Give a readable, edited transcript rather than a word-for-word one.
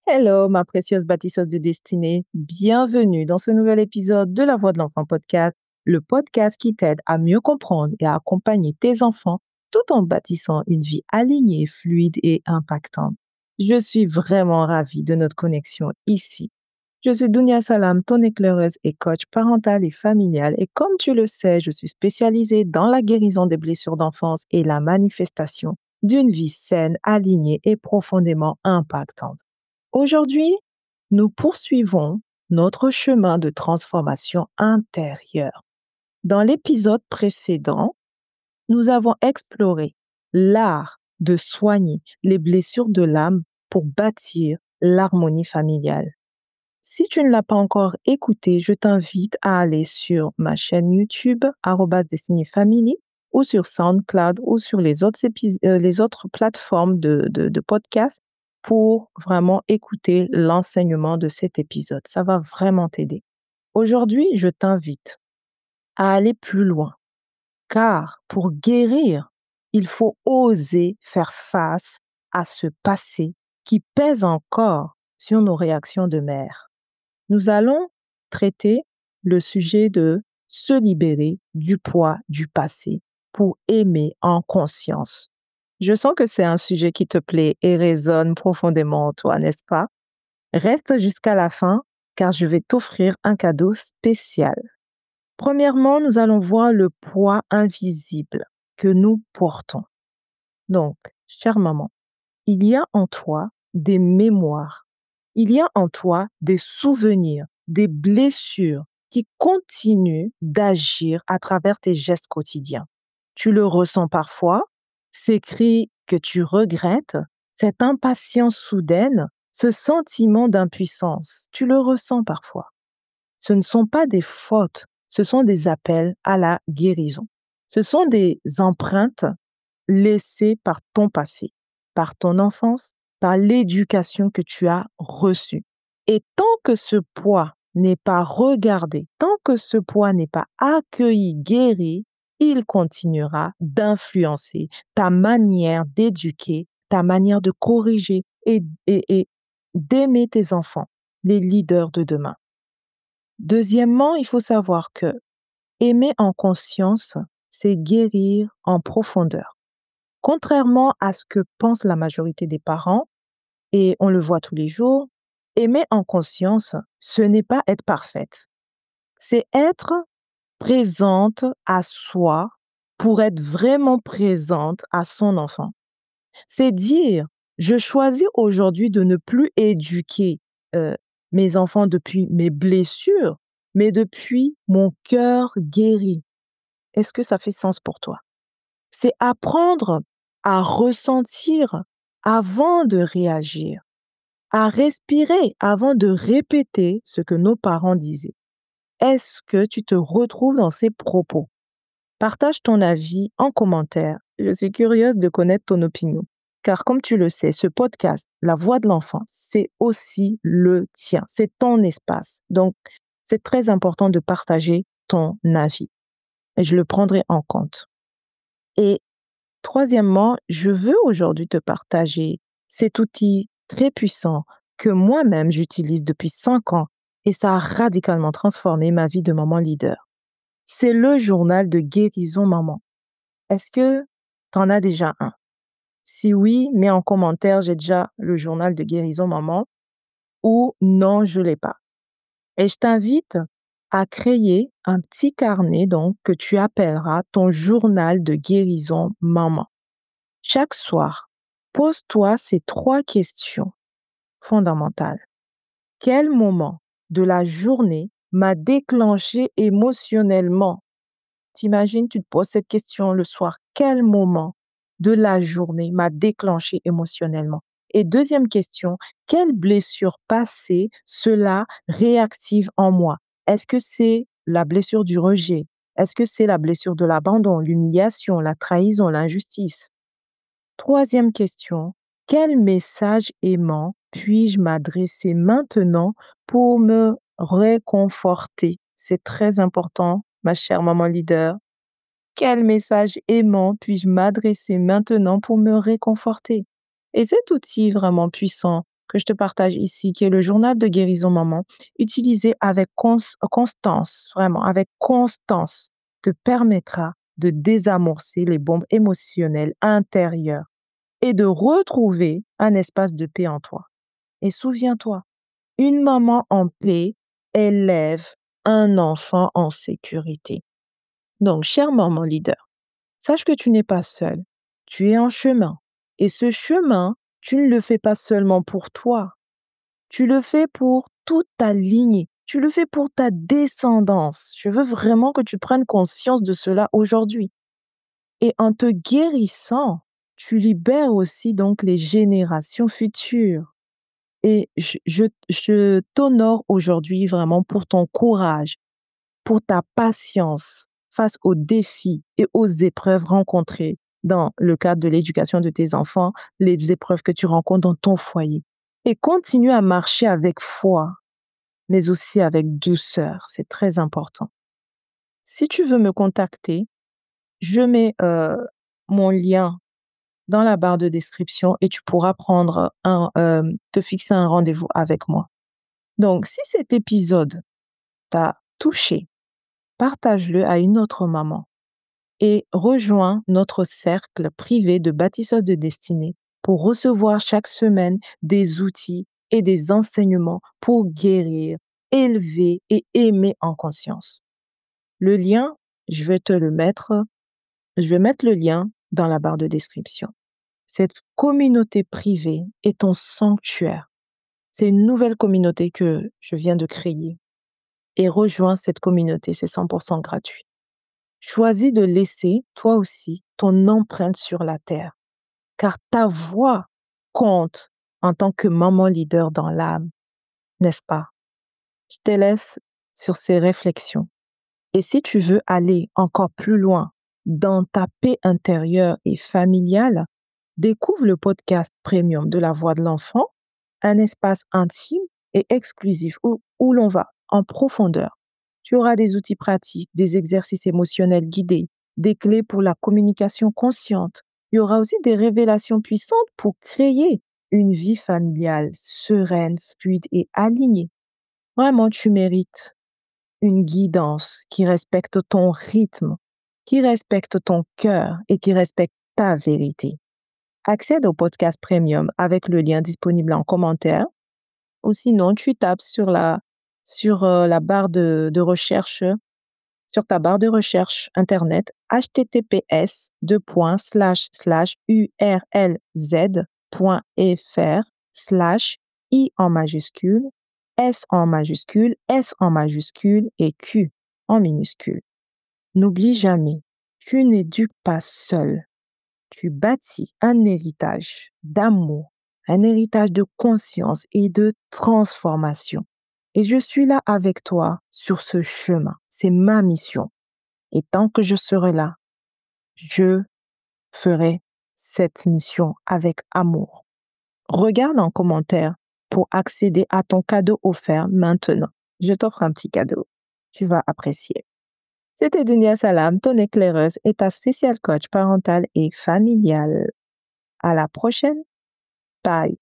Hello, ma précieuse bâtisseuse de destinée. Bienvenue dans ce nouvel épisode de La Voix de l'Enfant podcast, le podcast qui t'aide à mieux comprendre et à accompagner tes enfants tout en bâtissant une vie alignée, fluide et impactante. Je suis vraiment ravie de notre connexion ici. Je suis Dounia Salam, ton éclaireuse et coach parental et familial. Et comme tu le sais, je suis spécialisée dans la guérison des blessures d'enfance et la manifestation d'une vie saine, alignée et profondément impactante. Aujourd'hui, nous poursuivons notre chemin de transformation intérieure. Dans l'épisode précédent, nous avons exploré l'art de soigner les blessures de l'âme pour bâtir l'harmonie familiale. Si tu ne l'as pas encore écouté, je t'invite à aller sur ma chaîne YouTube, @destinée-family, ou sur SoundCloud ou sur les autres plateformes de podcast pour vraiment écouter l'enseignement de cet épisode. Ça va vraiment t'aider. Aujourd'hui, je t'invite à aller plus loin, car pour guérir, il faut oser faire face à ce passé qui pèse encore sur nos réactions de mère. Nous allons traiter le sujet de se libérer du poids du passé pour aimer en conscience. Je sens que c'est un sujet qui te plaît et résonne profondément en toi, n'est-ce pas? Reste jusqu'à la fin car je vais t'offrir un cadeau spécial. Premièrement, nous allons voir le poids invisible que nous portons. Donc, chère maman, il y a en toi des mémoires, il y a en toi des souvenirs, des blessures qui continuent d'agir à travers tes gestes quotidiens. Tu le ressens parfois, ces cris que tu regrettes, cette impatience soudaine, ce sentiment d'impuissance, tu le ressens parfois. Ce ne sont pas des fautes, ce sont des appels à la guérison. Ce sont des empreintes laissées par ton passé, par ton enfance, par l'éducation que tu as reçue. Et tant que ce poids n'est pas regardé, tant que ce poids n'est pas accueilli, guéri, il continuera d'influencer ta manière d'éduquer, ta manière de corriger et d'aimer tes enfants, les leaders de demain. Deuxièmement, il faut savoir que aimer en conscience, c'est guérir en profondeur. Contrairement à ce que pense la majorité des parents, et on le voit tous les jours, aimer en conscience, ce n'est pas être parfaite. C'est être présente à soi pour être vraiment présente à son enfant. C'est dire, je choisis aujourd'hui de ne plus éduquer euh, mes enfants depuis mes blessures, mais depuis mon cœur guéri. Est-ce que ça fait sens pour toi? C'est apprendre à ressentir avant de réagir, à respirer avant de répéter ce que nos parents disaient. Est-ce que tu te retrouves dans ces propos? Partage ton avis en commentaire. Je suis curieuse de connaître ton opinion. Car comme tu le sais, ce podcast, La Voix de l'Enfant, c'est aussi le tien. C'est ton espace. Donc, c'est très important de partager ton avis. Et je le prendrai en compte. Et troisièmement, je veux aujourd'hui te partager cet outil très puissant que moi-même j'utilise depuis 5 ans et ça a radicalement transformé ma vie de maman leader. C'est le journal de guérison maman. Est-ce que tu en as déjà un? Si oui, mets en commentaire, j'ai déjà le journal de guérison maman ou non, je l'ai pas. Et je t'invite à créer un petit carnet donc que tu appelleras ton journal de guérison maman. Chaque soir, pose-toi ces 3 questions fondamentales. Quel moment de la journée m'a déclenché émotionnellement? T'imagines, tu te poses cette question le soir. Quel moment de la journée m'a déclenché émotionnellement? Et deuxième question, quelle blessure passée cela réactive en moi? Est-ce que c'est la blessure du rejet? Est-ce que c'est la blessure de l'abandon, l'humiliation, la trahison, l'injustice? Troisième question, quel message aimant puis-je m'adresser maintenant pour me réconforter? C'est très important, ma chère maman leader. Quel message aimant puis-je m'adresser maintenant pour me réconforter? Et cet outil vraiment puissant que je te partage ici, qui est le journal de guérison maman, utilisé avec constance, vraiment, avec constance, te permettra de désamorcer les bombes émotionnelles intérieures et de retrouver un espace de paix en toi. Et souviens-toi, une maman en paix élève un enfant en sécurité. Donc, chère maman leader, sache que tu n'es pas seule. Tu es en chemin. Et ce chemin, tu ne le fais pas seulement pour toi. Tu le fais pour toute ta lignée. Tu le fais pour ta descendance. Je veux vraiment que tu prennes conscience de cela aujourd'hui. Et en te guérissant, tu libères aussi donc les générations futures. Et je t'honore aujourd'hui vraiment pour ton courage, pour ta patience face aux défis et aux épreuves rencontrées dans le cadre de l'éducation de tes enfants, les épreuves que tu rencontres dans ton foyer. Et continue à marcher avec foi, mais aussi avec douceur. C'est très important. Si tu veux me contacter, je mets mon lien dans la barre de description et tu pourras te fixer un rendez-vous avec moi. Donc, si cet épisode t'a touché, partage-le à une autre maman et rejoins notre cercle privé de bâtisseurs de destinée pour recevoir chaque semaine des outils et des enseignements pour guérir, élever et aimer en conscience. Le lien, je vais mettre le lien dans la barre de description. Cette communauté privée est ton sanctuaire. C'est une nouvelle communauté que je viens de créer. Et rejoins cette communauté, c'est 100% gratuit. Choisis de laisser, toi aussi, ton empreinte sur la terre, car ta voix compte en tant que maman leader dans l'âme, n'est-ce pas? Je te laisse sur ces réflexions. Et si tu veux aller encore plus loin dans ta paix intérieure et familiale, découvre le podcast premium de la voix de l'enfant, un espace intime et exclusif où l'on va en profondeur. Tu auras des outils pratiques, des exercices émotionnels guidés, des clés pour la communication consciente. Il y aura aussi des révélations puissantes pour créer une vie familiale sereine, fluide et alignée. Vraiment, tu mérites une guidance qui respecte ton rythme, qui respecte ton cœur et qui respecte ta vérité. Accède au podcast premium avec le lien disponible en commentaire ou sinon tu tapes sur la barre de recherche, sur ta barre de recherche internet https://urlz.fr/i en majuscule, s en majuscule, s en majuscule et q en minuscule. N'oublie jamais, tu n'éduques pas seul. Tu bâtis un héritage d'amour, un héritage de conscience et de transformation. Et je suis là avec toi sur ce chemin. C'est ma mission. Et tant que je serai là, je ferai cette mission avec amour. Regarde en commentaire pour accéder à ton cadeau offert maintenant. Je t'offre un petit cadeau. Tu vas apprécier. C'était Dunia Salam, ton éclaireuse et ta spéciale coach parentale et familiale. À la prochaine. Bye.